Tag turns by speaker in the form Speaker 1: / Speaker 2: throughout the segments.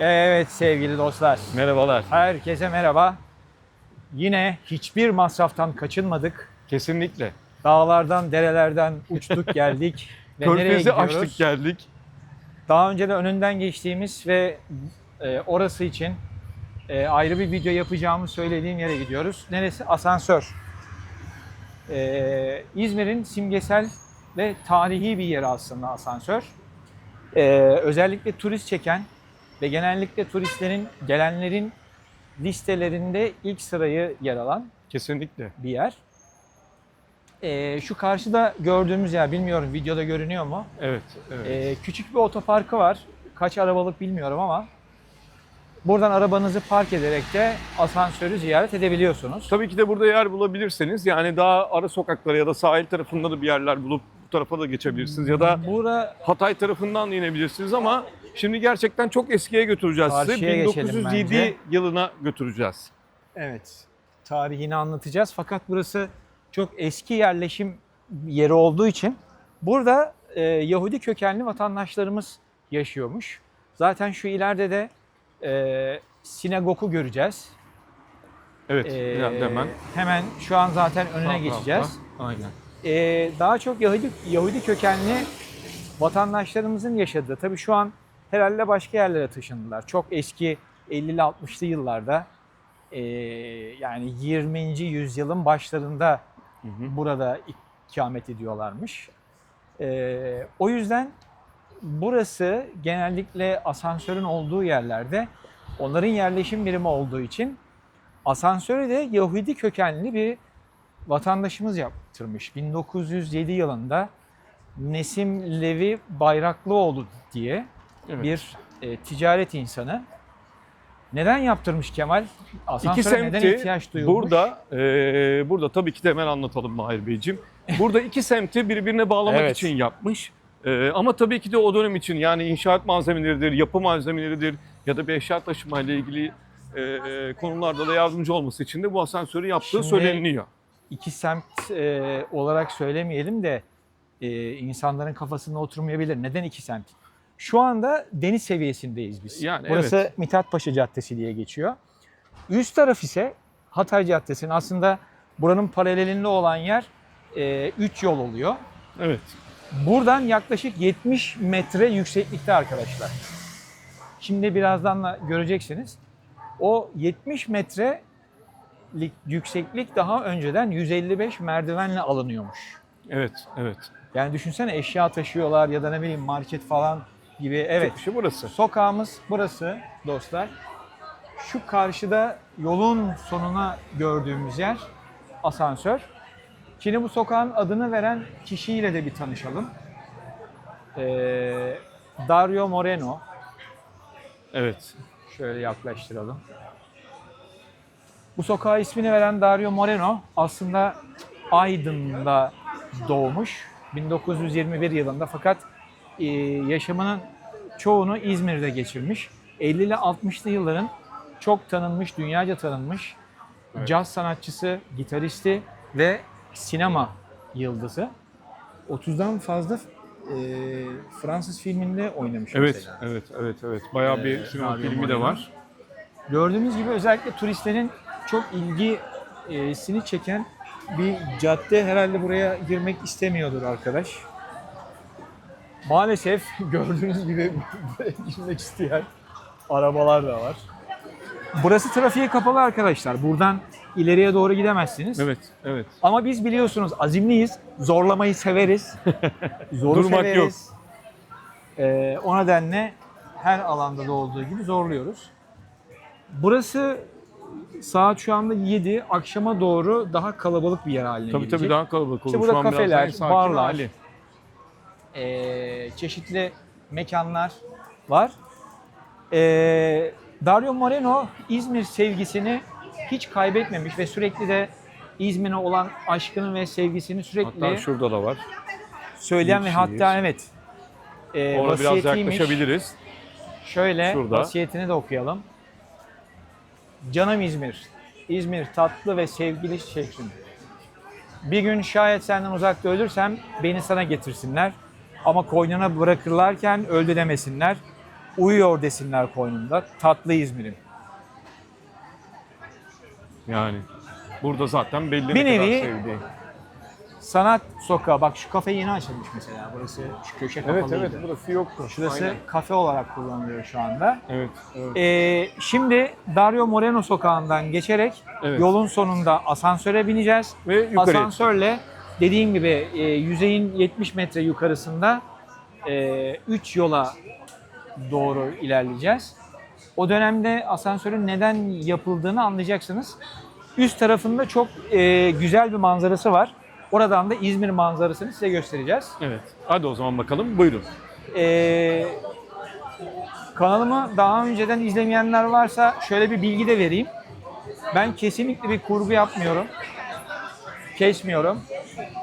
Speaker 1: Evet sevgili dostlar,
Speaker 2: Merhabalar.
Speaker 1: herkese merhaba. Yine hiçbir masraftan kaçınmadık.
Speaker 2: Kesinlikle.
Speaker 1: Dağlardan, derelerden uçtuk geldik ve nereye
Speaker 2: Körfezi
Speaker 1: gidiyoruz?
Speaker 2: açtık geldik.
Speaker 1: Daha önce de önünden geçtiğimiz ve orası için ayrı bir video yapacağımı söylediğim yere gidiyoruz. Neresi? Asansör. İzmir'in simgesel ve tarihi bir yeri aslında asansör. Özellikle turist çeken ve genellikle turistlerin, gelenlerin listelerinde ilk sırayı yer alan
Speaker 2: Kesinlikle.
Speaker 1: bir yer. Şu karşıda gördüğümüz yer, bilmiyorum videoda görünüyor mu?
Speaker 2: Evet. Evet.
Speaker 1: Küçük bir otoparkı var. Kaç arabalık bilmiyorum ama buradan arabanızı park ederek de asansörü ziyaret edebiliyorsunuz.
Speaker 2: Tabii ki de burada yer bulabilirseniz yani daha ara sokaklara ya da sahil tarafında da bir yerler bulup bu tarafa da geçebilirsiniz ya da
Speaker 1: Bura
Speaker 2: Hatay tarafından da inebilirsiniz ama şimdi gerçekten çok eskiye götüreceğiz sizi.
Speaker 1: Karşıya geçelim
Speaker 2: 1907
Speaker 1: bence.
Speaker 2: yılına götüreceğiz.
Speaker 1: evet, tarihini anlatacağız. Fakat burası çok eski yerleşim yeri olduğu için burada Yahudi kökenli vatandaşlarımız yaşıyormuş. Zaten şu ileride de sinagogu göreceğiz.
Speaker 2: Evet. Hemen.
Speaker 1: Hemen şu an zaten önüne
Speaker 2: Sağ
Speaker 1: geçeceğiz.
Speaker 2: tarafta. Aynen.
Speaker 1: Daha çok Yahudi kökenli vatandaşlarımızın yaşadığı, tabii şu an herhalde başka yerlere taşındılar. Çok eski 50'li 60'lı yıllarda yani 20. yüzyılın başlarında burada ikamet ediyorlarmış. O yüzden burası genellikle asansörün olduğu yerlerde onların yerleşim birimi olduğu için asansörü de Yahudi kökenli bir vatandaşımız yaptırmış. 1907 yılında Nesim Levi Bayraklıoğlu diye
Speaker 2: Evet.
Speaker 1: bir ticaret insanı. Neden yaptırmış Kemal?
Speaker 2: İki
Speaker 1: Asansöre neden
Speaker 2: semti
Speaker 1: ihtiyaç duyulmuş?
Speaker 2: burada tabii ki de hemen anlatalım Mahir Beyciğim. Burada iki semti birbirine bağlamak
Speaker 1: Evet.
Speaker 2: için yapmış. Ama tabii ki de o dönem için yani inşaat malzemeleridir, yapı malzemeleridir ya da bir eşya taşıma ile ilgili konularda da yardımcı olması için de bu asansörü yaptığı
Speaker 1: Şimdi
Speaker 2: söyleniyor.
Speaker 1: İki semt olarak söylemeyelim de insanların kafasında oturmayabilir. Neden iki semt? Şu anda deniz seviyesindeyiz biz.
Speaker 2: Yani
Speaker 1: Burası
Speaker 2: evet.
Speaker 1: Mithat Paşa Caddesi diye geçiyor. Üst taraf ise Hatay Caddesi'nin, aslında buranın paralelinde olan yer 3 yol oluyor.
Speaker 2: Evet.
Speaker 1: Buradan yaklaşık 70 metre yükseklikte arkadaşlar. Şimdi birazdan da göreceksiniz. O 70 metrelik yükseklik daha önceden 155 merdivenle alınıyormuş.
Speaker 2: Evet, evet.
Speaker 1: Yani düşünsene, eşya taşıyorlar ya da ne bileyim market falan gibi. Evet.
Speaker 2: Çıkışı burası.
Speaker 1: Sokağımız burası dostlar. Şu karşıda yolun sonuna gördüğümüz yer asansör. Şimdi bu sokağın adını veren kişiyle de bir tanışalım. Dario Moreno.
Speaker 2: Evet.
Speaker 1: Şöyle yaklaştıralım. Bu sokağa ismini veren Dario Moreno aslında Aydın'da doğmuş. 1921 yılında, fakat yaşamının çoğunu İzmir'de geçirmiş. 50'li 60'lı yılların çok tanınmış, dünyaca tanınmış caz sanatçısı, gitaristi ve sinema yıldızı. 30'dan fazla Fransız filminde oynamış
Speaker 2: Evet,
Speaker 1: mesela.
Speaker 2: evet. Bayağı bir sinema
Speaker 1: Dario
Speaker 2: filmi de
Speaker 1: Moreno.
Speaker 2: var.
Speaker 1: Gördüğümüz gibi özellikle turistlerin çok ilgisini çeken bir cadde. Herhalde buraya girmek istemiyordur arkadaş. Maalesef gördüğünüz gibi buraya girmek isteyen arabalar da var. Burası trafiğe kapalı arkadaşlar. Buradan ileriye doğru gidemezsiniz.
Speaker 2: Evet, evet.
Speaker 1: Ama biz biliyorsunuz azimliyiz. Zorlamayı severiz. Zoru
Speaker 2: Durmak
Speaker 1: severiz. O nedenle her alanda da olduğu gibi zorluyoruz. Burası saat şu anda 7. Akşama doğru daha kalabalık bir yer haline
Speaker 2: Tabii
Speaker 1: gelecek.
Speaker 2: daha kalabalık olur.
Speaker 1: İşte burada
Speaker 2: Şu an biraz
Speaker 1: kafeler,
Speaker 2: daha sakin
Speaker 1: barlar,
Speaker 2: hali.
Speaker 1: çeşitli mekanlar var. Dario Moreno İzmir sevgisini hiç kaybetmemiş ve sürekli de İzmir'e olan aşkını ve sevgisini sürekli
Speaker 2: Hatta şurada da var.
Speaker 1: söyleyen ve
Speaker 2: büyük
Speaker 1: hatta
Speaker 2: şehir.
Speaker 1: evet
Speaker 2: Ona biraz
Speaker 1: vasiyetiymiş.
Speaker 2: yaklaşabiliriz.
Speaker 1: Şöyle
Speaker 2: Şurada.
Speaker 1: vasiyetini de okuyalım. Canım İzmir, İzmir tatlı ve sevgili şehrim. Bir gün şayet senden uzakta ölürsem beni sana getirsinler. Ama koynuna bırakırlarken öldü demesinler. Uyuyor desinler koynumda. Tatlı İzmir'im.
Speaker 2: Yani burada zaten belli
Speaker 1: Bir
Speaker 2: ne kadar
Speaker 1: nevi-
Speaker 2: sevdiği.
Speaker 1: Sanat sokağı. Bak şu kafe yeni açılmış mesela. Burası şu köşe kapalıydı.
Speaker 2: Evet evet, burası yoktu.
Speaker 1: Şurası
Speaker 2: Aynen.
Speaker 1: kafe olarak kullanılıyor şu anda.
Speaker 2: Evet. Evet.
Speaker 1: Şimdi Dario Moreno sokağından geçerek
Speaker 2: Evet.
Speaker 1: yolun sonunda asansöre bineceğiz.
Speaker 2: Ve yukarı
Speaker 1: Asansörle dediğim gibi yüzeyin 70 metre yukarısında 3 yola doğru ilerleyeceğiz. O dönemde asansörün neden yapıldığını anlayacaksınız. Üst tarafında çok güzel bir manzarası var. Oradan da İzmir manzarasını size göstereceğiz.
Speaker 2: Evet. Hadi o zaman bakalım. Buyurun.
Speaker 1: Kanalımı daha önceden izlemeyenler varsa şöyle bir bilgi de vereyim. Ben kesinlikle bir kurgu yapmıyorum. Kesmiyorum.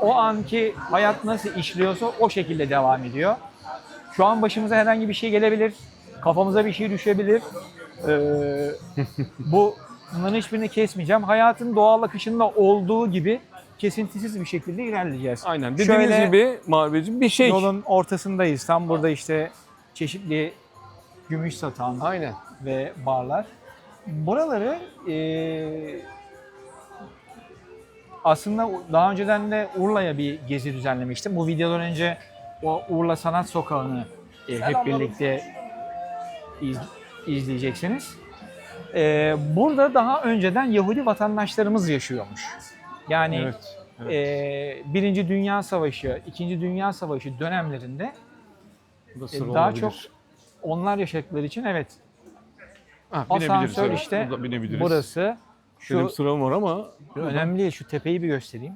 Speaker 1: O anki hayat nasıl işliyorsa o şekilde devam ediyor. Şu an başımıza herhangi bir şey gelebilir. Kafamıza bir şey düşebilir. Bunların hiçbirini kesmeyeceğim. Hayatın doğal akışında olduğu gibi kesintisiz bir şekilde ilerleyeceğiz.
Speaker 2: Aynen. Dediğiniz
Speaker 1: Şöyle
Speaker 2: gibi Maviciğim bir şey.
Speaker 1: yolun ortasındayız. Tam burada işte çeşitli gümüş satan
Speaker 2: Aynen.
Speaker 1: ve barlar. Buraları aslında daha önceden de Urla'ya bir gezi düzenlemiştim. Bu videodan önce o Urla Sanat Sokağı'nı hep birlikte izleyeceksiniz. Burada daha önceden Yahudi vatandaşlarımız yaşıyormuş. Yani
Speaker 2: Evet. Evet.
Speaker 1: Birinci Dünya Savaşı, İkinci Dünya Savaşı dönemlerinde
Speaker 2: Bu da sır
Speaker 1: daha
Speaker 2: olabilir.
Speaker 1: çok onlar yaşadıkları için evet.
Speaker 2: Ha, binebiliriz,
Speaker 1: Asansör
Speaker 2: evet.
Speaker 1: işte
Speaker 2: Burada binebiliriz.
Speaker 1: burası.
Speaker 2: Benim
Speaker 1: Şu
Speaker 2: sıram var ama.
Speaker 1: önemli değil. Şu tepeyi bir göstereyim.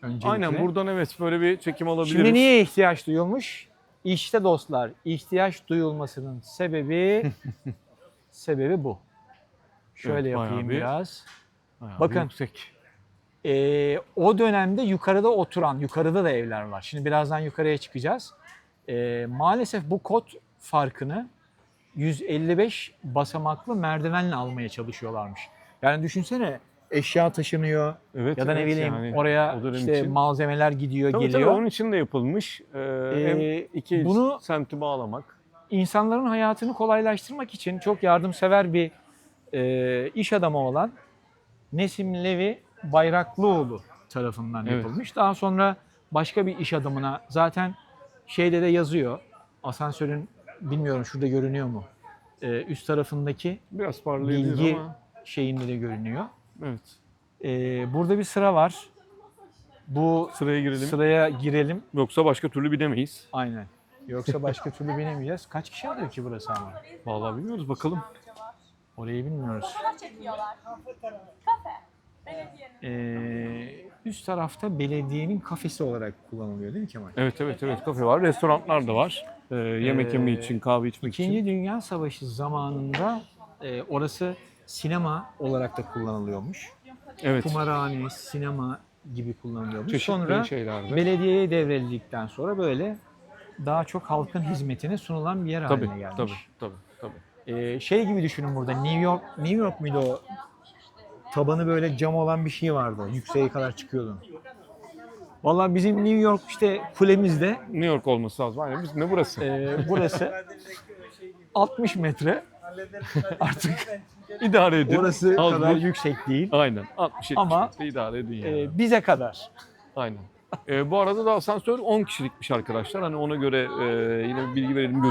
Speaker 1: Öncelikle.
Speaker 2: Aynen, buradan evet böyle bir çekim alabiliriz.
Speaker 1: Şimdi niye ihtiyaç duyulmuş? İşte dostlar, ihtiyaç duyulmasının sebebi bu. Şöyle
Speaker 2: Evet,
Speaker 1: yapayım
Speaker 2: bayağı bir-
Speaker 1: biraz.
Speaker 2: Bayağı
Speaker 1: Bakın.
Speaker 2: bir yüksek.
Speaker 1: O dönemde yukarıda oturan, yukarıda da evler var. Şimdi birazdan yukarıya çıkacağız. Maalesef bu kod farkını 155 basamaklı merdivenle almaya çalışıyorlarmış. Yani düşünsene, eşya taşınıyor
Speaker 2: Evet,
Speaker 1: ya da ne
Speaker 2: evet,
Speaker 1: bileyim
Speaker 2: yani
Speaker 1: oraya
Speaker 2: o dönem
Speaker 1: işte
Speaker 2: için.
Speaker 1: malzemeler gidiyor,
Speaker 2: Tabii
Speaker 1: geliyor.
Speaker 2: tabii, onun için de yapılmış. Hem iki
Speaker 1: bunu-
Speaker 2: semti bağlamak.
Speaker 1: İnsanların hayatını kolaylaştırmak için çok yardımsever bir iş adamı olan Nesim Levi Bayraklıoğlu tarafından
Speaker 2: Evet.
Speaker 1: yapılmış. Daha sonra başka bir iş adamına, zaten şeyde de yazıyor. Asansörün, bilmiyorum şurada görünüyor mu? Üst tarafındaki
Speaker 2: Biraz parlayabilir
Speaker 1: bilgi
Speaker 2: ama.
Speaker 1: şeyinde de görünüyor.
Speaker 2: Evet.
Speaker 1: Burada bir sıra var. Bu
Speaker 2: Sıraya girelim.
Speaker 1: sıraya girelim.
Speaker 2: Yoksa başka türlü binemeyiz.
Speaker 1: Aynen. Yoksa başka türlü binemeyeceğiz. Kaç kişi alıyor ki burası ama?
Speaker 2: Vallahi bilmiyoruz, bakalım.
Speaker 1: Orayı bilmiyoruz.
Speaker 3: Fotoğraf çekiyorlar. Kafe. Belediyenin.
Speaker 1: Üst tarafta belediyenin kafesi olarak kullanılıyor değil mi Kemal?
Speaker 2: Evet evet evet, kafe var, restoranlar da var. Yemek yemek için, kahve içmek
Speaker 1: İkinci
Speaker 2: için.
Speaker 1: Dünya Savaşı zamanında orası sinema olarak da kullanılıyormuş.
Speaker 2: Evet.
Speaker 1: Kumarhane, sinema gibi kullanılıyormuş.
Speaker 2: Çeşitli
Speaker 1: Sonra
Speaker 2: şeylerde.
Speaker 1: belediyeye devrildikten sonra böyle daha çok halkın hizmetine sunulan bir yer
Speaker 2: Tabii
Speaker 1: haline gelmiş.
Speaker 2: tabii tabii tabii.
Speaker 1: Şey gibi düşünün burada, New York muydu o? Tabanı böyle cam olan bir şey vardı. Yükseğe kadar çıkıyordun. Vallahi bizim New York işte kulemizde
Speaker 2: New York olması lazım. Aynen, bizim ne burası?
Speaker 1: burası 60 metre. Artık
Speaker 2: İdare edin.
Speaker 1: orası
Speaker 2: Az
Speaker 1: kadar
Speaker 2: buz.
Speaker 1: yüksek değil.
Speaker 2: Aynen. 60
Speaker 1: Ama,
Speaker 2: metre idare edin yani.
Speaker 1: Bize kadar.
Speaker 2: Aynen. Bu arada da asansör 10 kişilikmiş arkadaşlar. Hani ona göre yine bir bilgi verelim.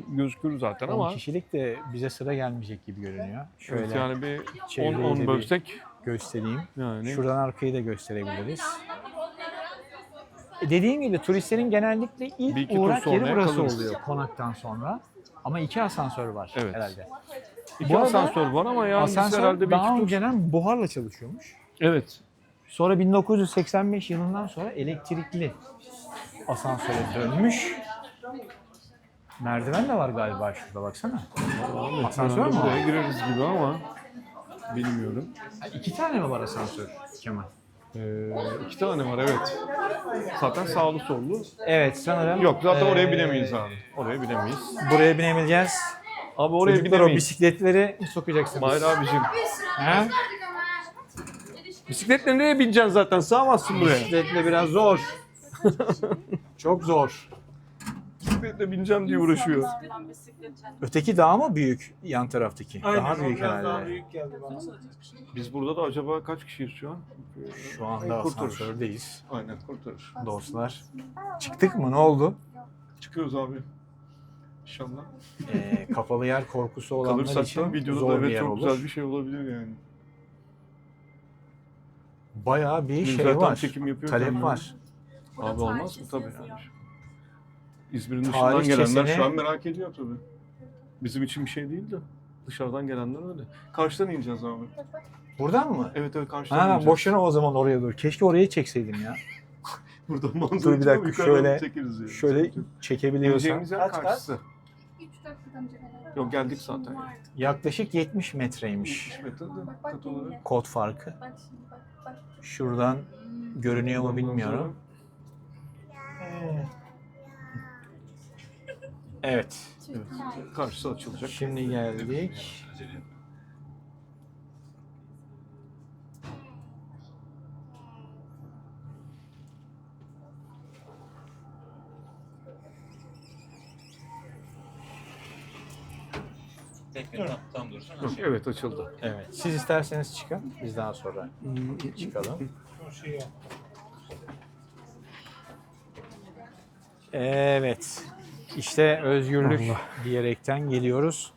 Speaker 2: Gözükür zaten
Speaker 1: 10
Speaker 2: ama.
Speaker 1: kişilik de bize sıra gelmeyecek gibi görünüyor. Şöyle
Speaker 2: Evet, yani bir
Speaker 1: çevreyi de
Speaker 2: 10
Speaker 1: bir
Speaker 2: bölsek.
Speaker 1: göstereyim.
Speaker 2: Yani.
Speaker 1: Şuradan arkayı da gösterebiliriz. Dediğim gibi turistlerin genellikle
Speaker 2: Bir
Speaker 1: ilk
Speaker 2: iki tur
Speaker 1: uğrak yeri
Speaker 2: sonraya
Speaker 1: burası
Speaker 2: kalırız.
Speaker 1: oluyor konaktan sonra. Ama 2 asansör var
Speaker 2: Evet.
Speaker 1: herhalde.
Speaker 2: İki
Speaker 1: Bu arada
Speaker 2: asansör var ama yani biz
Speaker 1: Asansör
Speaker 2: herhalde bir
Speaker 1: daha
Speaker 2: iki tur.
Speaker 1: önceden buharla çalışıyormuş.
Speaker 2: Evet.
Speaker 1: Sonra 1985 yılından sonra elektrikli asansöre dönmüş. Merdiven de var galiba şurada, baksana. Asansör mü
Speaker 2: Buraya
Speaker 1: var?
Speaker 2: gireriz gibi ama bilmiyorum.
Speaker 1: 2 tane mi var asansör Kemal?
Speaker 2: 2 tane var, evet. Zaten sağlı sollu.
Speaker 1: Evet sanırım.
Speaker 2: Yok, zaten oraya binemeyiz abi. Oraya binemeyiz.
Speaker 1: Buraya binebileceğiz.
Speaker 2: Abi oraya
Speaker 1: Çocuklar o
Speaker 2: binemeyiz.
Speaker 1: bisikletleri mi sokacaksınız?
Speaker 2: Mahir abicim.
Speaker 1: He?
Speaker 2: Bisikletle nereye bineceksin zaten? Sığamazsın buraya.
Speaker 1: Bisikletle biraz zor. Çok zor.
Speaker 2: bisikletle bineceğim diye uğraşıyor.
Speaker 3: İnsanlarla bisiklet çekmek.
Speaker 1: Öteki daha mı büyük yan taraftaki?
Speaker 4: Aynen,
Speaker 1: Daha büyük
Speaker 4: biraz daha
Speaker 1: herhalde.
Speaker 4: büyük geldi bana.
Speaker 2: Biz burada da acaba kaç kişiyiz şu an?
Speaker 1: Şu anda
Speaker 2: Kurtarır.
Speaker 1: asansördeyiz.
Speaker 2: Aynen kurtarır.
Speaker 1: Dostlar. Çıktık mı? Ne oldu?
Speaker 2: Çıkıyoruz abi. İnşallah.
Speaker 1: Kapalı yer korkusu olanlar
Speaker 2: Kalırsak
Speaker 1: için
Speaker 2: da videoda
Speaker 1: zor
Speaker 2: da
Speaker 1: bir
Speaker 2: evet
Speaker 1: yer
Speaker 2: çok
Speaker 1: olur.
Speaker 2: güzel bir şey olabilir yani.
Speaker 1: Bayağı bir
Speaker 2: Biz
Speaker 1: şey
Speaker 2: zaten
Speaker 1: var.
Speaker 2: çekim yapıyorken
Speaker 1: Talep
Speaker 2: böyle-
Speaker 1: var.
Speaker 3: Burada
Speaker 2: Abi olmaz mı?
Speaker 3: tarihçesi
Speaker 2: Tabii
Speaker 3: yazıyor.
Speaker 2: yani. İzmir'in
Speaker 1: Tarih
Speaker 2: dışından gelenler
Speaker 1: çeseni-
Speaker 2: şu an merak ediyor tabii. Bizim için bir şey değil de dışarıdan gelenler öyle. Karşıdan ineceğiz abi.
Speaker 1: Buradan mı?
Speaker 2: Evet evet karşıdan
Speaker 1: Ha,
Speaker 2: ineceğiz.
Speaker 1: boşuna o zaman oraya dur. Keşke orayı çekseydim ya.
Speaker 2: Buradan
Speaker 1: Dur
Speaker 2: manzara
Speaker 1: bir dakika,
Speaker 2: yukarıdan
Speaker 1: şöyle-
Speaker 2: çekeriz yani.
Speaker 1: Şöyle çekebiliyorsam.
Speaker 2: İneceğimiz yer
Speaker 4: Kaç kat?
Speaker 2: karşısı.
Speaker 3: 3-4 kadın cebine.
Speaker 2: Yok, geldik zaten.
Speaker 1: Yaklaşık 70 metreymiş
Speaker 2: 70 metre de
Speaker 3: Bak, bak
Speaker 2: kat olarak.
Speaker 3: yenge.
Speaker 1: kod farkı.
Speaker 3: Bak şimdi bak bak.
Speaker 1: Şuradan görünüyor mu bilmiyorum. Evet.
Speaker 2: Evet, karşısı açılacak.
Speaker 1: Şimdi geldik.
Speaker 2: Evet açıldı.
Speaker 1: Evet. Siz isterseniz çıkın. Biz daha sonra çıkalım.
Speaker 4: Şu şey yap.
Speaker 1: Evet. İşte özgürlük diyerekten geliyoruz.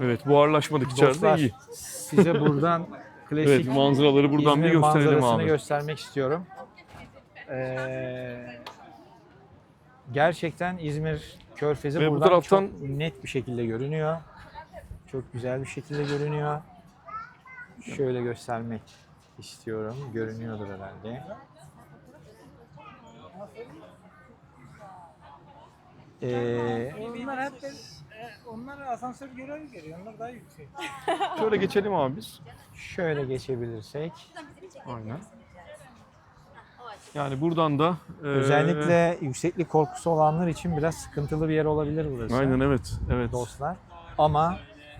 Speaker 2: Evet buharlaşmadık içeride
Speaker 1: Dostlar,
Speaker 2: iyi.
Speaker 1: size buradan klasik
Speaker 2: Evet manzaraları buradan
Speaker 1: İzmir
Speaker 2: bir gösterelim
Speaker 1: manzarasını
Speaker 2: abi.
Speaker 1: göstermek istiyorum. Gerçekten İzmir Körfezi
Speaker 2: Ve bu
Speaker 1: buradan
Speaker 2: taraftan-
Speaker 1: çok net bir şekilde görünüyor. Çok güzel bir şekilde görünüyor. Şöyle göstermek istiyorum. Görünüyordur herhalde.
Speaker 4: Onlar hep onlar asansör görevi görüyor. Onlar daha yüksek.
Speaker 2: Şöyle geçelim abi biz.
Speaker 1: Şöyle geçebilirsek.
Speaker 2: Aynen. Yani buradan da
Speaker 1: Özellikle yükseklik korkusu olanlar için biraz sıkıntılı bir yer olabilir burası.
Speaker 2: aynen evet. Evet.
Speaker 1: Dostlar. Ama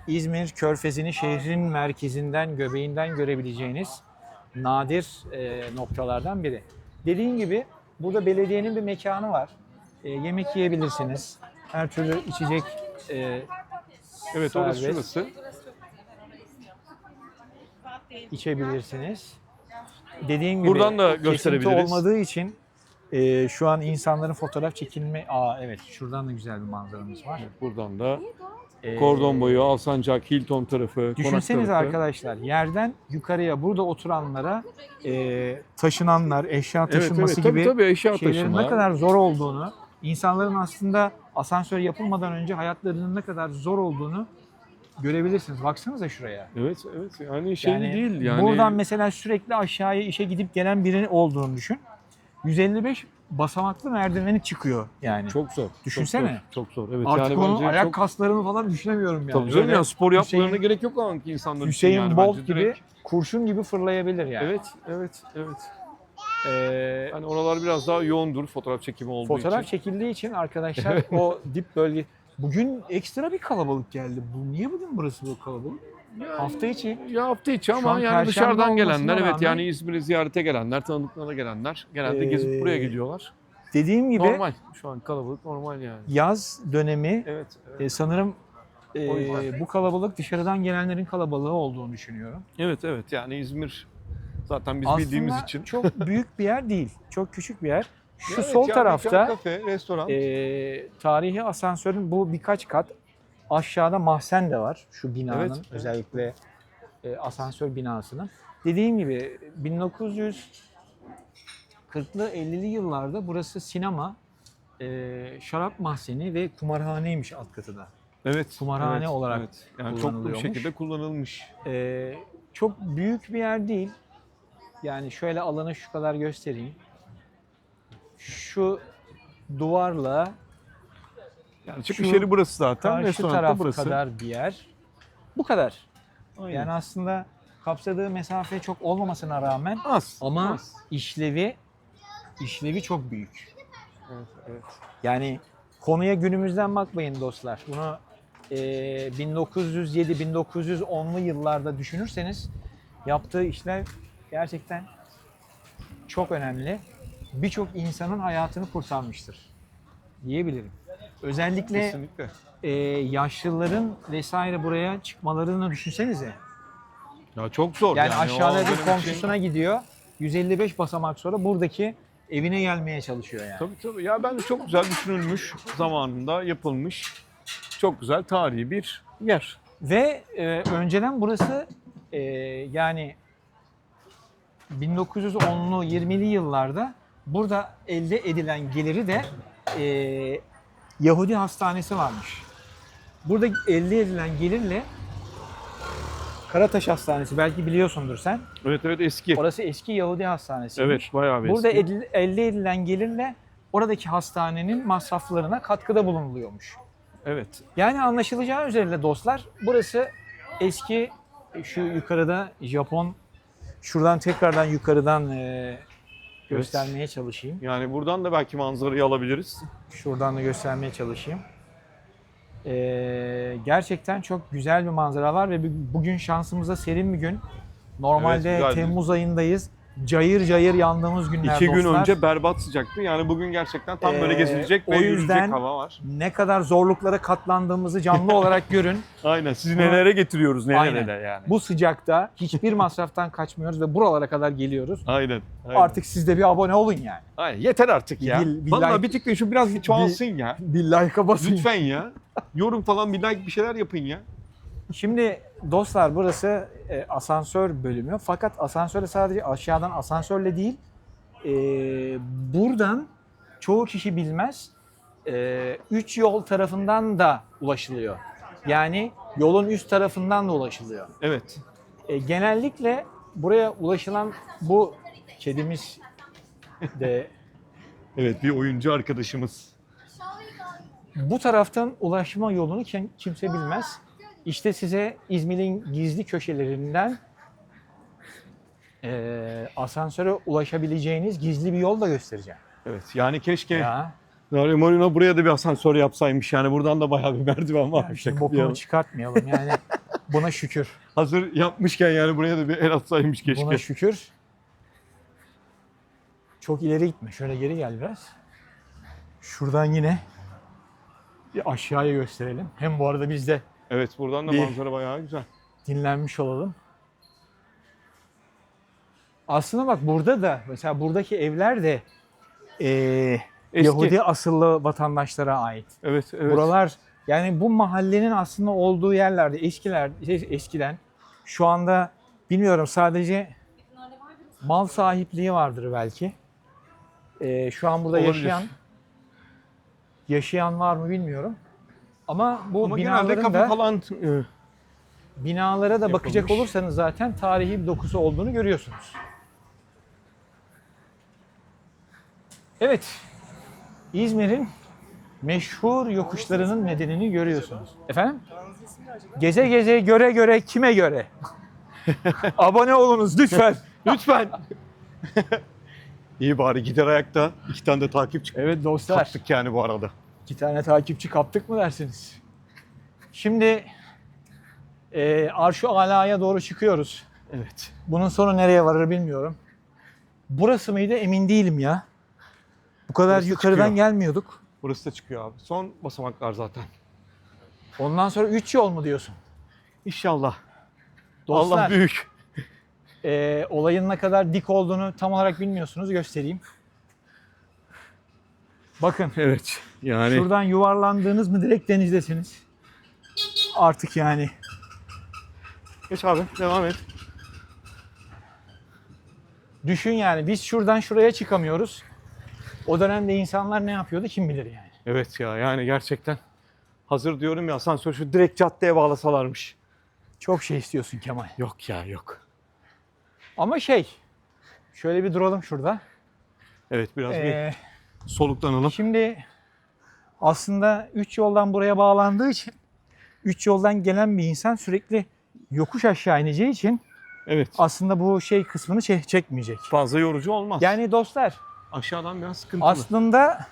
Speaker 1: İzmir Körfezi'ni şehrin merkezinden, göbeğinden görebileceğiniz nadir noktalardan biri. Dediğim gibi burada belediyenin bir mekanı var. Yemek yiyebilirsiniz. Her türlü içecek
Speaker 2: Evet orası
Speaker 1: serbest.
Speaker 2: şurası.
Speaker 1: içebilirsiniz. Dediğim gibi
Speaker 2: Buradan da
Speaker 1: kesinti
Speaker 2: gösterebiliriz.
Speaker 1: olmadığı için şu an insanların fotoğraf çekilme... Evet, şuradan da güzel bir manzaramız var.
Speaker 2: Buradan da
Speaker 1: Ee,
Speaker 2: Kordon boyu, Alsancak, Hilton tarafı, Konak
Speaker 1: Düşünsenize
Speaker 2: tarafı.
Speaker 1: arkadaşlar, yerden yukarıya burada oturanlara taşınanlar, eşya taşınması gibi
Speaker 2: tabii eşya
Speaker 1: şeylerin
Speaker 2: taşıma.
Speaker 1: ne kadar zor olduğunu, insanların aslında asansör yapılmadan önce hayatlarının ne kadar zor olduğunu görebilirsiniz. Baksanıza şuraya.
Speaker 2: Evet evet yani şey değil yani.
Speaker 1: Buradan mesela sürekli aşağıya işe gidip gelen biri olduğunu düşün. 155 basamaklı merdiveni çıkıyor yani.
Speaker 2: çok zor.
Speaker 1: Düşünsene.
Speaker 2: Çok zor. Evet
Speaker 1: Artık
Speaker 2: yani
Speaker 1: onun
Speaker 2: bence
Speaker 1: ayak
Speaker 2: çok
Speaker 1: kaslarını falan düşünemiyorum yani.
Speaker 2: tabii canım
Speaker 1: Böyle
Speaker 2: ya spor yapmalarına
Speaker 1: Hüseyin-
Speaker 2: gerek yok o anki insanlar için
Speaker 1: Hüseyin
Speaker 2: yani
Speaker 1: Bolt
Speaker 2: bence
Speaker 1: gibi
Speaker 2: direkt.
Speaker 1: kurşun gibi fırlayabilir yani.
Speaker 2: Evet evet evet.
Speaker 1: Ee,
Speaker 2: Yani oralar biraz daha yoğundur fotoğraf çekimi olduğu
Speaker 1: fotoğraf
Speaker 2: için.
Speaker 1: çekildiği için arkadaşlar o dip bölge... Bugün ekstra bir kalabalık geldi. Niye bugün burası bu kalabalık? Hafta içi.
Speaker 2: Ya hafta içi
Speaker 1: Şu
Speaker 2: ama
Speaker 1: an
Speaker 2: yani
Speaker 1: Perşembe
Speaker 2: dışarıdan gelenler
Speaker 1: olmasına
Speaker 2: evet
Speaker 1: rağmen-
Speaker 2: yani İzmir'i ziyarete gelenler, tanıdıklarına gelenler genelde gezip buraya geliyorlar.
Speaker 1: Dediğim gibi
Speaker 2: Normal. Şu an kalabalık normal yani.
Speaker 1: yaz dönemi
Speaker 2: Evet. evet.
Speaker 1: sanırım
Speaker 2: O yüzden.
Speaker 1: bu kalabalık dışarıdan gelenlerin kalabalığı olduğunu düşünüyorum.
Speaker 2: Evet evet yani İzmir zaten biz
Speaker 1: Aslında
Speaker 2: bildiğimiz için.
Speaker 1: çok büyük bir yer değil. Çok küçük bir yer. Şu
Speaker 2: Evet,
Speaker 1: sol
Speaker 2: yani
Speaker 1: tarafta
Speaker 2: kafe, restoran.
Speaker 1: tarihi asansörün bu birkaç kat, aşağıda mahzen de var şu binanın,
Speaker 2: Evet, evet.
Speaker 1: özellikle asansör binasının. Dediğim gibi 1940'lı 50'li yıllarda burası sinema, şarap mahzeni ve kumarhaneymiş alt katı da.
Speaker 2: Evet.
Speaker 1: kumarhane
Speaker 2: evet,
Speaker 1: olarak
Speaker 2: evet. Yani çoklu bir
Speaker 1: kullanılıyormuş.
Speaker 2: şekilde kullanılmış.
Speaker 1: Çok büyük bir yer değil. Yani şöyle alanı şu kadar göstereyim. Şu duvarla
Speaker 2: Yani çıkış
Speaker 1: Şu
Speaker 2: yeri burası zaten.
Speaker 1: karşı
Speaker 2: Restoran
Speaker 1: taraf
Speaker 2: da burası.
Speaker 1: kadar bir yer. Bu kadar.
Speaker 2: Aynen.
Speaker 1: Yani aslında kapsadığı mesafe çok olmamasına rağmen
Speaker 2: az.
Speaker 1: ama
Speaker 2: az.
Speaker 1: işlevi çok büyük.
Speaker 2: Evet, evet.
Speaker 1: Yani konuya günümüzden bakmayın dostlar. Bunu 1907-1910'lu yıllarda düşünürseniz yaptığı işler gerçekten çok önemli. Birçok insanın hayatını kurtarmıştır. diyebilirim. Özellikle
Speaker 2: Kesinlikle.
Speaker 1: yaşlıların vesaire buraya çıkmalarını düşünsenize.
Speaker 2: Ya çok zor.
Speaker 1: Yani aşağıda
Speaker 2: o
Speaker 1: bir
Speaker 2: dönem için-
Speaker 1: komşusuna gidiyor. 155 basamak sonra buradaki evine gelmeye çalışıyor yani.
Speaker 2: Tabii tabii. Ya bence çok güzel düşünülmüş, zamanında yapılmış. Çok güzel tarihi bir yer.
Speaker 1: Ve önceden burası yani 1910'lu 20'li yıllarda burada elde edilen geliri de Yahudi hastanesi varmış. Burada elde edilen gelirle Karataş Hastanesi, belki biliyorsundur sen.
Speaker 2: Evet evet, eski.
Speaker 1: Orası eski Yahudi hastanesi.
Speaker 2: Evet, bayağı bir
Speaker 1: Burada
Speaker 2: eski.
Speaker 1: elde edilen gelirle oradaki hastanenin masraflarına katkıda bulunuluyormuş.
Speaker 2: Evet.
Speaker 1: Yani anlaşılacağı üzere dostlar, burası eski, şu yukarıda Japon, şuradan tekrardan yukarıdan göstermeye çalışayım.
Speaker 2: Yani buradan da belki manzarayı alabiliriz.
Speaker 1: Şuradan da göstermeye çalışayım. Gerçekten çok güzel bir manzara var ve bugün şansımıza serin bir gün. Normalde
Speaker 2: Evet, güzel.
Speaker 1: Temmuz ayındayız. Cayır cayır yandığımız günler
Speaker 2: 2 gün
Speaker 1: dostlar.
Speaker 2: önce berbat sıcaktı. Yani bugün gerçekten tam böyle gezilecek
Speaker 1: o
Speaker 2: ve
Speaker 1: yüzden
Speaker 2: yürüyecek hava var.
Speaker 1: ne kadar zorluklara katlandığımızı canlı olarak görün.
Speaker 2: Aynen. Sizi
Speaker 1: Bunu-
Speaker 2: nelere getiriyoruz,
Speaker 1: Aynen.
Speaker 2: nelere yani.
Speaker 1: Bu sıcakta hiçbir masraftan kaçmıyoruz ve buralara kadar geliyoruz.
Speaker 2: Aynen. Aynen.
Speaker 1: Artık siz de bir abone olun yani.
Speaker 2: Aynen. Yeter artık ya.
Speaker 1: Bir
Speaker 2: Vallahi
Speaker 1: like-
Speaker 2: bir tık da şu biraz çoğalsın ya.
Speaker 1: Bir like'a basın.
Speaker 2: Lütfen ya. Yorum falan, bir like, bir şeyler yapın ya.
Speaker 1: Şimdi dostlar, burası asansör bölümü. Fakat asansöre sadece aşağıdan asansörle değil, buradan çoğu kişi bilmez, 3 yol tarafından da ulaşılıyor. Yani yolun üst tarafından da ulaşılıyor.
Speaker 2: Evet.
Speaker 1: Genellikle buraya ulaşılan bu kedimiz de
Speaker 2: Evet, bir oyuncu arkadaşımız.
Speaker 1: bu taraftan ulaşma yolunu kimse bilmez. İşte size İzmir'in gizli köşelerinden asansöre ulaşabileceğiniz gizli bir yol da göstereceğim.
Speaker 2: Evet, yani keşke
Speaker 1: Ya,
Speaker 2: Dario Moreno buraya da bir asansör yapsaymış. Yani buradan da bayağı bir merdiven varmış.
Speaker 1: şimdi bokunu çıkartmayalım yani, buna şükür.
Speaker 2: Hazır yapmışken yani buraya da bir el atsaymış keşke.
Speaker 1: Buna şükür. Çok ileri gitme. Şöyle geri gel biraz. Şuradan yine bir aşağıya gösterelim. Hem bu arada biz de
Speaker 2: Evet, buradan da
Speaker 1: Bir-
Speaker 2: manzara bayağı güzel.
Speaker 1: dinlenmiş olalım. Aslında bak, burada da mesela buradaki evler de
Speaker 2: Eski.
Speaker 1: Yahudi asıllı vatandaşlara ait.
Speaker 2: Evet, evet.
Speaker 1: Buralar, yani bu mahallenin aslında olduğu yerlerde eskiden, şu anda bilmiyorum, sadece mal sahipliği vardır belki. Şu an burada
Speaker 2: Olabilir.
Speaker 1: yaşayan var mı bilmiyorum. Ama bu
Speaker 2: Ama genelde
Speaker 1: binaların
Speaker 2: kapı
Speaker 1: da
Speaker 2: falan
Speaker 1: binalara da bakacak
Speaker 2: yapılmış.
Speaker 1: olursanız zaten tarihi bir dokusu olduğunu görüyorsunuz. Evet. İzmir'in meşhur yokuşlarının nedenini görüyorsunuz. Efendim? Geze geze, göre göre, kime göre? Abone olunuz lütfen.
Speaker 2: Lütfen. İyi bari gider ayakta. 2 tane de takipçi
Speaker 1: Evet dostlar.
Speaker 2: kaptık yani bu arada.
Speaker 1: 2 tane takipçi kaptık mı dersiniz? Şimdi Arş-ı Ala'ya doğru çıkıyoruz.
Speaker 2: Evet.
Speaker 1: Bunun sonu nereye varır bilmiyorum. Burası mıydı emin değilim ya. Bu kadar
Speaker 2: Burası
Speaker 1: yukarıdan
Speaker 2: çıkıyor.
Speaker 1: gelmiyorduk.
Speaker 2: Burası da çıkıyor abi. Son basamaklar zaten.
Speaker 1: Ondan sonra 3 yol mu diyorsun?
Speaker 2: İnşallah.
Speaker 1: Dostlar,
Speaker 2: Allah büyük.
Speaker 1: olayın ne kadar dik olduğunu tam olarak bilmiyorsunuz. Göstereyim. Bakın,
Speaker 2: Evet. Yani
Speaker 1: şuradan yuvarlandığınız mı direkt denizdesiniz. Artık yani.
Speaker 2: geç abi, devam et.
Speaker 1: Düşün yani, biz şuradan şuraya çıkamıyoruz. O dönemde insanlar ne yapıyordu kim bilir yani.
Speaker 2: Evet ya, yani gerçekten hazır diyorum ya, asansör şu direkt caddeye bağlasalarmış.
Speaker 1: Çok şey istiyorsun Kemal.
Speaker 2: Yok ya, yok.
Speaker 1: Ama şöyle bir duralım şurada.
Speaker 2: Evet, biraz
Speaker 1: Ee,
Speaker 2: bir soluklanalım.
Speaker 1: Şimdi aslında 3 yoldan buraya bağlandığı için 3 yoldan gelen bir insan sürekli yokuş aşağı ineceği için
Speaker 2: Evet.
Speaker 1: aslında bu kısmını çekmeyecek.
Speaker 2: Fazla yorucu olmaz.
Speaker 1: Yani dostlar,
Speaker 2: Aşağıdan biraz sıkıntılı.
Speaker 1: aslında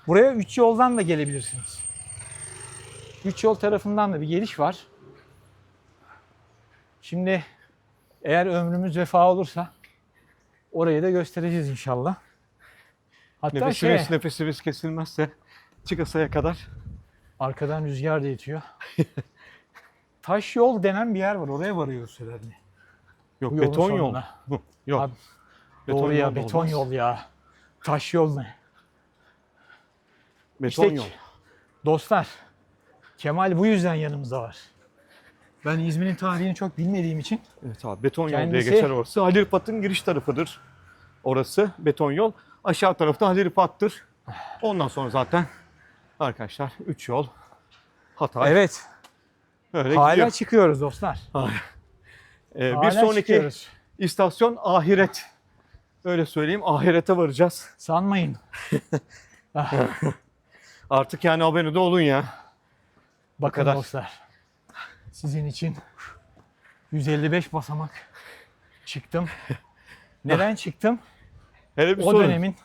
Speaker 1: buraya 3 yoldan da gelebilirsiniz. 3 yol tarafından da bir geliş var. Şimdi eğer ömrümüz vefa olursa orayı da göstereceğiz inşallah. Hatta
Speaker 2: Nefesimiz kesilmezse. Çıkasaya kadar.
Speaker 1: Arkadan rüzgar da itiyor. Taş yol denen bir yer var. Oraya varıyoruz herhalde.
Speaker 2: Yok
Speaker 1: Bu yolun
Speaker 2: beton yol.
Speaker 1: sonuna.
Speaker 2: Bu. Yok.
Speaker 1: Abi,
Speaker 2: Beton
Speaker 1: doğru ya,
Speaker 2: yol da
Speaker 1: beton
Speaker 2: olmaz.
Speaker 1: yol ya. Taş yol ne?
Speaker 2: Beton
Speaker 1: İşte
Speaker 2: yol.
Speaker 1: dostlar, Kemal bu yüzden yanımızda var. Ben İzmir'in tarihini çok bilmediğim için
Speaker 2: Evet abi, beton yol diye
Speaker 1: Kendisi-
Speaker 2: geçer orası. Halil Rıfat'ın giriş tarafıdır. Orası beton yol. Aşağı tarafta Halil Rıfat'tır. Ondan sonra zaten arkadaşlar 3 yol. Hatay.
Speaker 1: evet,
Speaker 2: Öyle
Speaker 1: hala
Speaker 2: gidiyor.
Speaker 1: çıkıyoruz dostlar.
Speaker 2: Bir
Speaker 1: Hala
Speaker 2: sonraki
Speaker 1: çıkıyoruz.
Speaker 2: istasyon Ahiret. Öyle söyleyeyim, Ahiret'e varacağız.
Speaker 1: Sanmayın.
Speaker 2: Artık yani abone de olun ya.
Speaker 1: Bakın
Speaker 2: kadar.
Speaker 1: dostlar. Sizin için 155 basamak çıktım. Neden çıktım?
Speaker 2: Hele bir
Speaker 1: O
Speaker 2: sorun.
Speaker 1: dönemin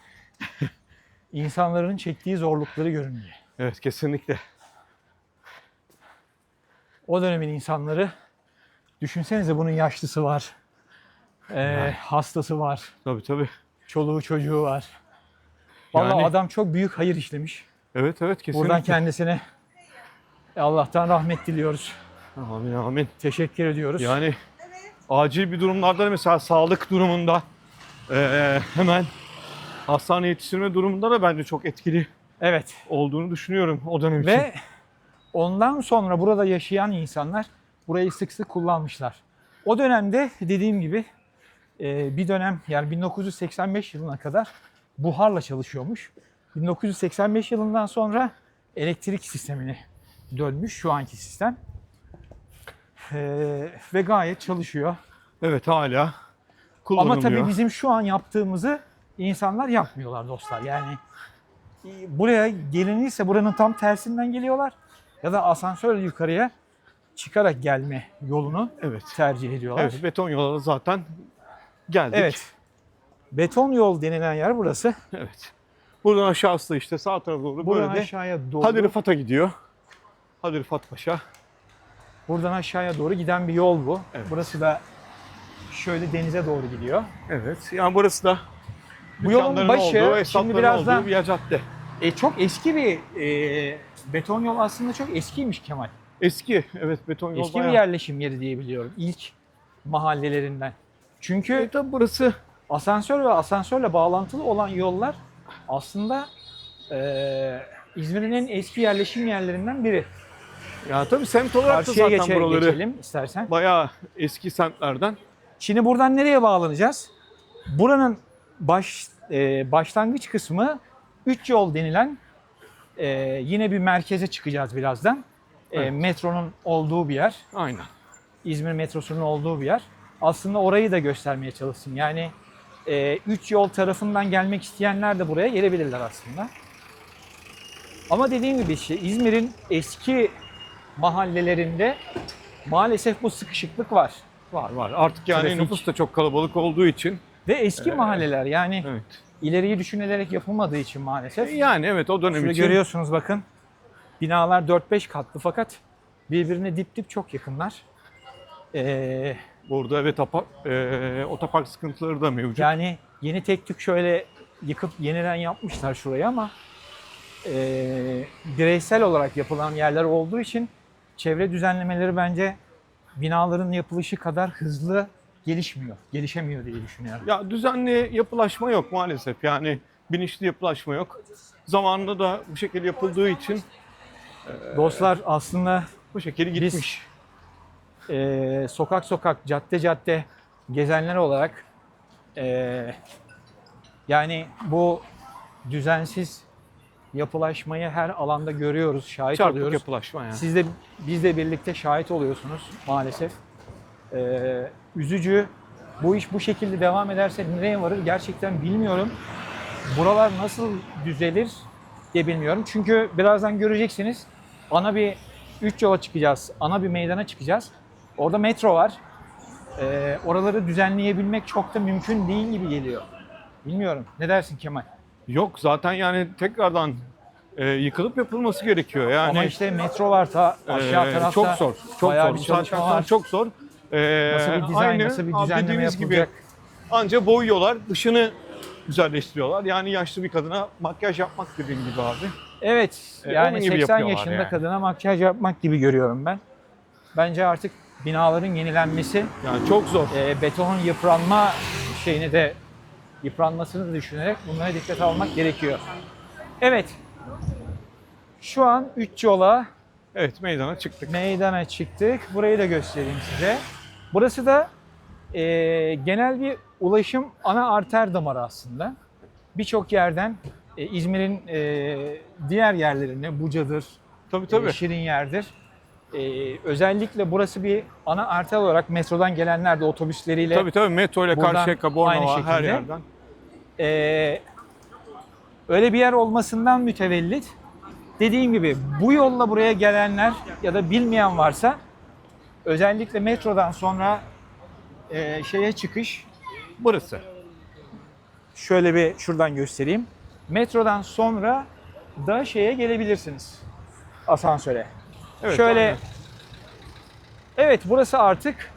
Speaker 1: insanların çektiği zorlukları görün diye.
Speaker 2: Evet, kesinlikle.
Speaker 1: O dönemin insanları, düşünsenize, bunun yaşlısı var. Hastası var.
Speaker 2: Tabii tabii.
Speaker 1: Çoluğu çocuğu var. Vallahi
Speaker 2: Yani-
Speaker 1: adam çok büyük hayır işlemiş.
Speaker 2: Evet kesinlikle.
Speaker 1: Buradan kendisine Allah'tan rahmet diliyoruz.
Speaker 2: Amin amin.
Speaker 1: Teşekkür ediyoruz.
Speaker 2: Yani acil bir durumlarda, mesela sağlık durumunda hemen hastane yetiştirme durumunda da bence çok etkili
Speaker 1: Evet.
Speaker 2: olduğunu düşünüyorum o dönem için.
Speaker 1: Ve ondan sonra burada yaşayan insanlar burayı sık sık kullanmışlar. O dönemde dediğim gibi bir dönem, yani 1985 yılına kadar buharla çalışıyormuş. 1985 yılından sonra elektrik sistemine dönmüş şu anki sistem. Ve gayet çalışıyor.
Speaker 2: Evet, hala
Speaker 1: Ama
Speaker 2: kullanılıyor.
Speaker 1: tabii bizim şu an yaptığımızı insanlar yapmıyorlar dostlar. Yani buraya gelinirse buranın tam tersinden geliyorlar. Ya da asansörle yukarıya çıkarak gelme yolunu
Speaker 2: Evet.
Speaker 1: tercih ediyorlar.
Speaker 2: Evet, beton yola zaten geldik.
Speaker 1: Evet. Beton yol denilen yer burası.
Speaker 2: Evet. Buradan aşağısı da işte sağ tarafa doğru
Speaker 1: Buradan
Speaker 2: böyle de
Speaker 1: aşağıya doğru,
Speaker 2: Halil Rıfat'a gidiyor. Halil Rıfat Paşa.
Speaker 1: buradan aşağıya doğru giden bir yol bu.
Speaker 2: Evet.
Speaker 1: Burası da şöyle denize doğru gidiyor.
Speaker 2: Evet. Yani burası da
Speaker 1: Bu yolun
Speaker 2: dükkanların
Speaker 1: başı,
Speaker 2: olduğu,
Speaker 1: şimdi
Speaker 2: esnafların
Speaker 1: birazdan
Speaker 2: olduğu bir yer cadde.
Speaker 1: çok eski bir beton yol, aslında çok eskiymiş Kemal.
Speaker 2: Eski, evet, beton yol
Speaker 1: Eski bir
Speaker 2: bayağı.
Speaker 1: yerleşim yeri diye biliyorum. İlk mahallelerinden. Çünkü
Speaker 2: Tabii burası
Speaker 1: asansör ve asansörle bağlantılı olan yollar aslında İzmir'in en eski yerleşim yerlerinden biri.
Speaker 2: ya tabii semt olarak da
Speaker 1: Karşıya
Speaker 2: zaten buraları
Speaker 1: geçelim istersen.
Speaker 2: bayağı eski semtlerden.
Speaker 1: Şimdi buradan nereye bağlanacağız? Buranın başlangıç kısmı 3 yol denilen yine bir merkeze çıkacağız birazdan.
Speaker 2: Evet.
Speaker 1: Metronun olduğu bir yer.
Speaker 2: Aynen.
Speaker 1: İzmir metrosunun olduğu bir yer. Aslında orayı da göstermeye çalışsın. Yani 3 yol tarafından gelmek isteyenler de buraya gelebilirler aslında. Ama dediğim gibi işte İzmir'in eski mahallelerinde maalesef bu sıkışıklık var.
Speaker 2: Var. Artık yani
Speaker 1: Trafik.
Speaker 2: nüfus da çok kalabalık olduğu için.
Speaker 1: Ve eski mahalleler, yani
Speaker 2: Evet.
Speaker 1: ileriyi düşünülerek yapılmadığı için maalesef.
Speaker 2: Yani evet, o dönem
Speaker 1: Şurada
Speaker 2: için.
Speaker 1: görüyorsunuz bakın. Binalar 4-5 katlı fakat birbirine dip dip çok yakınlar.
Speaker 2: Burada evet otopark sıkıntıları da mevcut.
Speaker 1: Yani yeni tek tük şöyle yıkıp yeniden yapmışlar şurayı ama bireysel olarak yapılan yerler olduğu için çevre düzenlemeleri bence binaların yapılışı kadar hızlı gelişemiyor diye düşünüyorum.
Speaker 2: Ya düzenli yapılaşma yok maalesef. Yani bilinçli yapılaşma yok. Zamanında da bu şekilde yapıldığı için
Speaker 1: Dostlar, aslında
Speaker 2: bu şekilde gitmiş.
Speaker 1: sokak sokak, cadde cadde gezenler olarak yani bu düzensiz yapılaşmayı her alanda görüyoruz, şahit
Speaker 2: Çarpık
Speaker 1: oluyoruz.
Speaker 2: yapılaşma yani.
Speaker 1: Biz de birlikte şahit oluyorsunuz maalesef. Üzücü. Bu iş bu şekilde devam ederse nereye varır gerçekten bilmiyorum. Buralar nasıl düzelir diye bilmiyorum. Çünkü birazdan göreceksiniz. Ana bir 3 yola çıkacağız. Ana bir meydana çıkacağız. Orada metro var. Oraları düzenleyebilmek çok da mümkün değil gibi geliyor. Bilmiyorum. Ne dersin Kemal?
Speaker 2: Yok zaten yani tekrardan yıkılıp yapılması gerekiyor. Yani
Speaker 1: Ama işte metro var ta aşağı tarafta.
Speaker 2: çok zor. Çok
Speaker 1: bayağı
Speaker 2: zor.
Speaker 1: bir
Speaker 2: Bu
Speaker 1: çalışma
Speaker 2: saatten sonra
Speaker 1: var.
Speaker 2: çok zor.
Speaker 1: Nasıl bir dizayn,
Speaker 2: Aynı
Speaker 1: nasıl bir
Speaker 2: abi
Speaker 1: düzenleme
Speaker 2: dediğiniz gibi
Speaker 1: yapılacak?
Speaker 2: anca boyuyorlar, dışını güzelleştiriyorlar. Yani yaşlı bir kadına makyaj yapmak dediğim gibi abi.
Speaker 1: Evet,
Speaker 2: Onun
Speaker 1: yani
Speaker 2: gibi
Speaker 1: 80
Speaker 2: yapıyorlar
Speaker 1: yaşında
Speaker 2: yani.
Speaker 1: kadına makyaj yapmak gibi görüyorum ben. Bence artık binaların yenilenmesi,
Speaker 2: Yani çok zor.
Speaker 1: betonun yıpranmasını da düşünerek bunlara dikkat almak gerekiyor. Evet, şu an 3 yola
Speaker 2: Evet, meydana çıktık.
Speaker 1: meydana çıktık. Burayı da göstereyim size. Burası da genel bir ulaşım ana arter damarı aslında. Birçok yerden İzmir'in diğer yerlerine, Buca'dır,
Speaker 2: Tabii.
Speaker 1: Şirin özellikle burası bir ana arter olarak metrodan gelenler de otobüsleriyle
Speaker 2: Tabii metro ile
Speaker 1: Buradan
Speaker 2: Karşıyaka,
Speaker 1: aynı
Speaker 2: Bornova her
Speaker 1: şekilde.
Speaker 2: yerden.
Speaker 1: Öyle bir yer olmasından mütevellit dediğim gibi bu yolla buraya gelenler ya da bilmeyen varsa özellikle metrodan sonra şeye çıkış
Speaker 2: Burası.
Speaker 1: şöyle bir şuradan göstereyim. Metrodan sonra da şeye gelebilirsiniz. Asansöre.
Speaker 2: Evet,
Speaker 1: Şöyle
Speaker 2: aynen.
Speaker 1: evet burası artık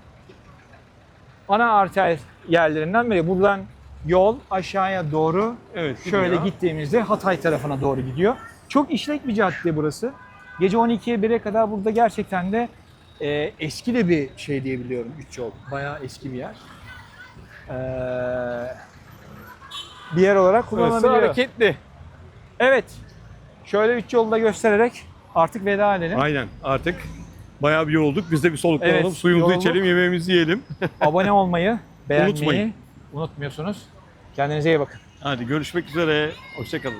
Speaker 1: ana arter yerlerinden biri. Buradan yol aşağıya doğru
Speaker 2: Evet,
Speaker 1: şöyle
Speaker 2: gidiyor.
Speaker 1: gittiğimizde Hatay tarafına doğru gidiyor. Çok işlek bir cadde burası. Gece 12'ye 1'e kadar burada gerçekten de eski de bir şey diyebiliyorum 3 yol. Bayağı eski bir yer. Bir yer olarak
Speaker 2: Burası
Speaker 1: kullanılabiliyor.
Speaker 2: hareketli.
Speaker 1: Evet. Şöyle 3 yolu da göstererek artık veda edelim.
Speaker 2: Aynen, artık bayağı bir yorulduk. Biz de bir soluklanalım,
Speaker 1: Evet,
Speaker 2: suyumuzu
Speaker 1: yorulduk.
Speaker 2: içelim, yemeğimizi yiyelim.
Speaker 1: Abone olmayı, beğenmeyi
Speaker 2: Unutmayın.
Speaker 1: unutmuyorsunuz. Kendinize iyi bakın.
Speaker 2: Hadi görüşmek üzere. Hoşça kalın.